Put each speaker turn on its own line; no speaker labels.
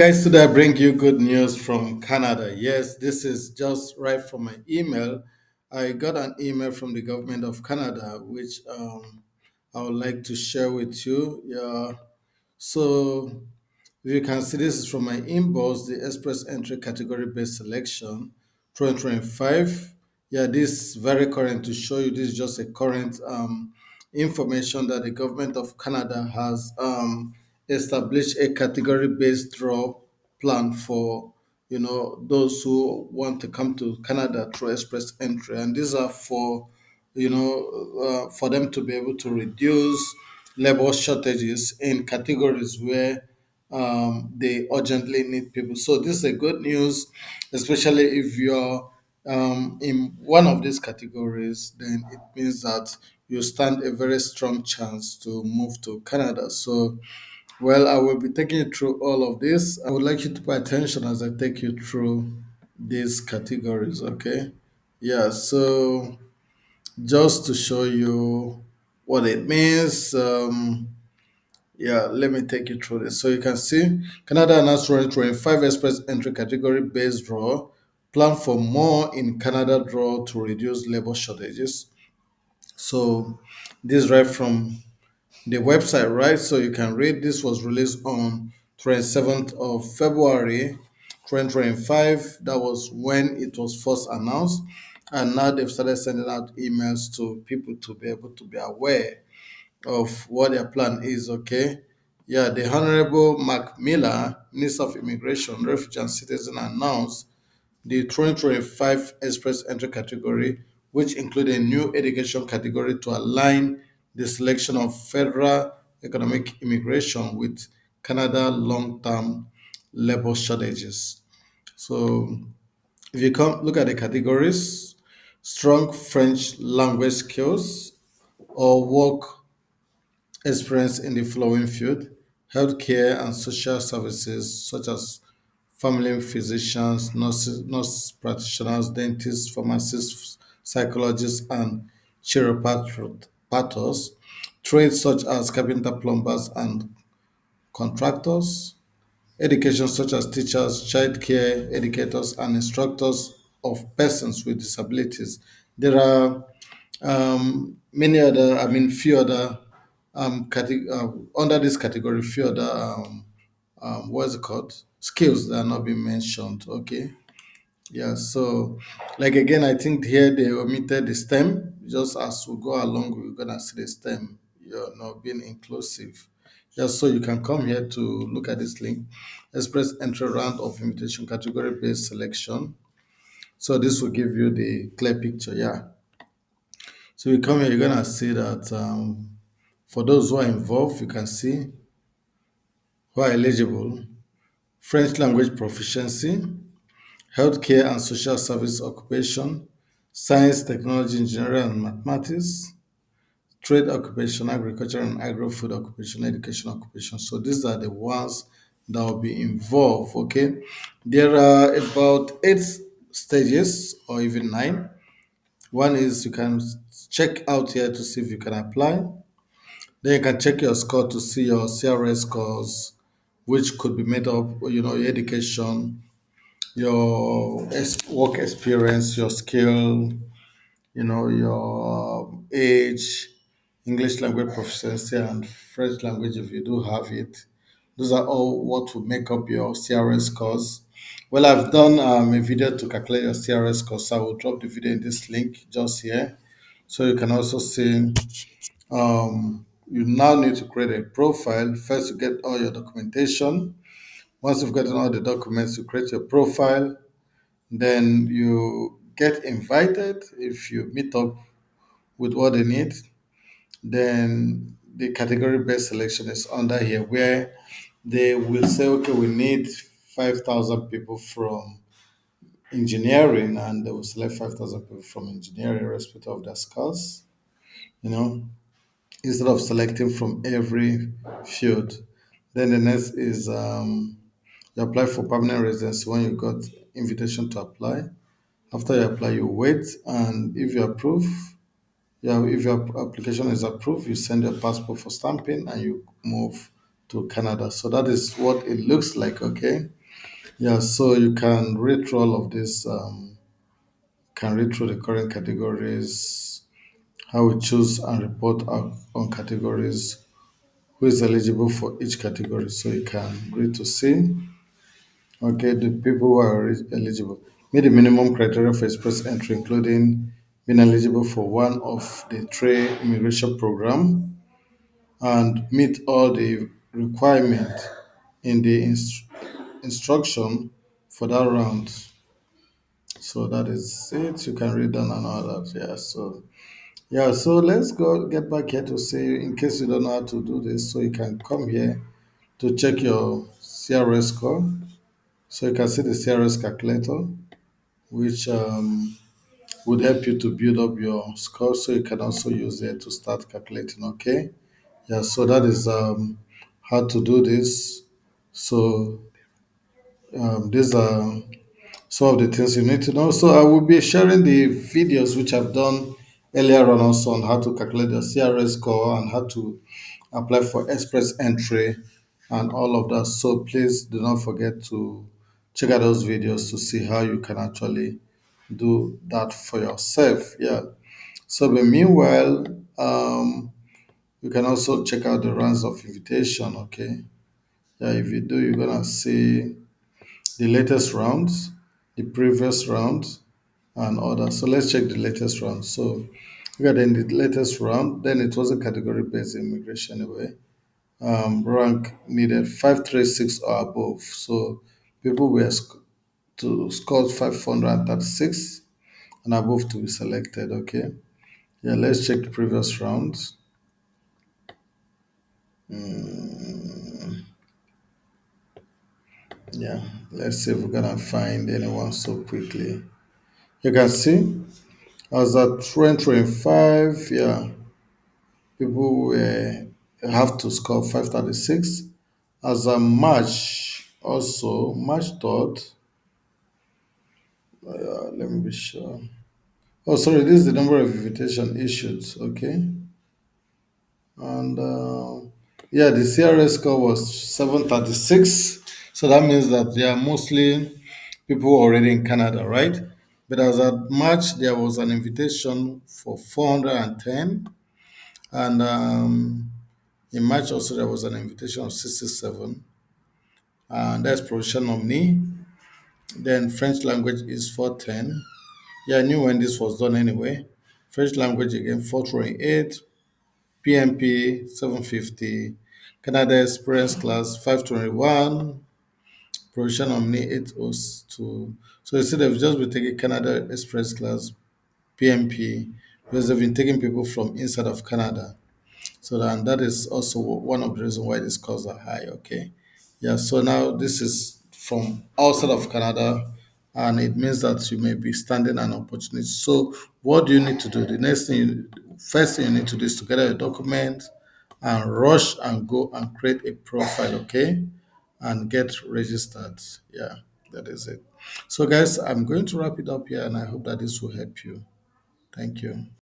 Guys, today I bring you good news from Canada. Yes, this is just right from my email. I got an email from the government of Canada, which I would like to share with you. Yeah, so you can see this is from my inbox, the express entry category based selection 2025. Yeah, this is very current to show you. This is just a current information that the government of Canada has established a category based draw plan for those who want to come to Canada through express entry, and these are for for them to be able to reduce labor shortages in categories where they urgently need people. So this is a good news, especially if you're in one of these categories. Then it means that you stand a very strong chance to move to Canada. So, well, I will be taking you through all of this. I would like you to pay attention as I take you through these categories. Okay, yeah. So just to show you what it means. Yeah, let me take you through this. So you can see Canada announced 2025 Express Entry category based draw. Plan for more in Canada draw to reduce labor shortages. So this is right from the website, right? So you can read this was released on 27th of February 2025. That was when it was first announced. And now they've started sending out emails to people to be able to be aware of what their plan is, okay? Yeah, the Honorable Mark Miller, Minister of Immigration, Refugee and Citizen, announced the 2025 Express Entry category, which included a new education category to align the selection of federal economic immigration with Canada long-term labor shortages. So if you come look at the categories, strong French language skills or work experience in the following field: healthcare and social services, such as family physicians, nurse practitioners, dentists, pharmacists, psychologists, and chiropractors, trades such as carpenter, plumbers, and contractors, education such as teachers, childcare educators, and instructors of persons with disabilities. There are many other, I mean, few other under this category, few other what's it called? Skills that are not being mentioned. Okay. Yeah, so like again, I think here they omitted the STEM. Just as we go along, we're gonna see the STEM, being inclusive. Just so you can come here to look at this link. Express entry round of invitation category based selection. So this will give you the clear picture. Yeah. So you come here, you're gonna see that for those who are involved, you can see who are eligible: French language proficiency, healthcare and social service occupation, science, technology, engineering and mathematics, trade occupation, agriculture and agro-food occupation, education occupation. So these are the ones that will be involved. Okay, there are about eight stages or even nine. One is you can check out here to see if you can apply. Then you can check your score to see your CRS scores, which could be made up, your education, your work experience, your skill, your age, English language proficiency, and French language if you do have it. Those are all what will make up your CRS scores. Well, I've done a video to calculate your CRS scores, so I will drop the video in this link just here. So you can also see you now need to create a profile. First, you get all your documentation. Once you've gotten all the documents, you create your profile. Then you get invited if you meet up with what they need. Then the category based selection is under here where they will say, okay, we need 5,000 people from engineering, and they will select 5,000 people from engineering, irrespective of their skills, you know, instead of selecting from every field. Then the next is you apply for permanent residency when you got invitation to apply. After you apply, you wait, and if you approve, yeah, if your application is approved, you send your passport for stamping, and you move to Canada. So that is what it looks like. Okay. Yeah. So you can read through all of this. Can read through the current categories, how we choose and report on categories, who is eligible for each category. So you can read to see, okay, the people who are eligible. Meet the minimum criteria for express entry, including being eligible for one of the three immigration program and meet all the requirement in the instruction for that round. So that is it. You can read down and all that. Yeah. So let's go get back here to say, in case you don't know how to do this, so you can come here to check your CRS score. So you can see the CRS calculator, which would help you to build up your score. So you can also use it to start calculating. Okay. Yeah. So that is how to do this. So these are some of the things you need to know. So I will be sharing the videos which I've done earlier on also on how to calculate the CRS score and how to apply for express entry and all of that. So please do not forget to check out those videos to see how you can actually do that for yourself. Yeah. So but meanwhile, you can also check out the rounds of invitation. Okay. Yeah, if you do, you're gonna see the latest rounds, the previous rounds, and others. So let's check the latest round. So we got in the latest round, then it was a category based immigration anyway. Rank needed 536 or above. So people were to score 536 and above to be selected. Okay. Yeah, let's check the previous rounds. Yeah, let's see if we're gonna find anyone so quickly. You can see as at 2025, yeah, people were have to score 536. As a March, also March 3rd, let me be sure. Oh, sorry, this is the number of invitation issued. Okay, and yeah, the CRS score was 736. So that means that they are mostly people already in Canada, right? But as at March, there was an invitation for 410, and in March also there was an invitation of 67, and that's provincial nominee. Then French language is 410. Yeah, I knew when this was done anyway. French language again 428, PMP 750, Canada Experience Class 521, provincial nominee 802. So instead of just be taking Canada Express Class PMP, because they've been taking people from inside of Canada. So and that is also one of the reasons why the scores are high. Okay, yeah. So now this is from outside of Canada, and it means that you may be standing an opportunity. So what do you need to do? The next thing, first thing you need to do is to gather a document and rush and go and create a profile. Okay, and get registered. Yeah, that is it. So guys, I'm going to wrap it up here, and I hope that this will help you. Thank you.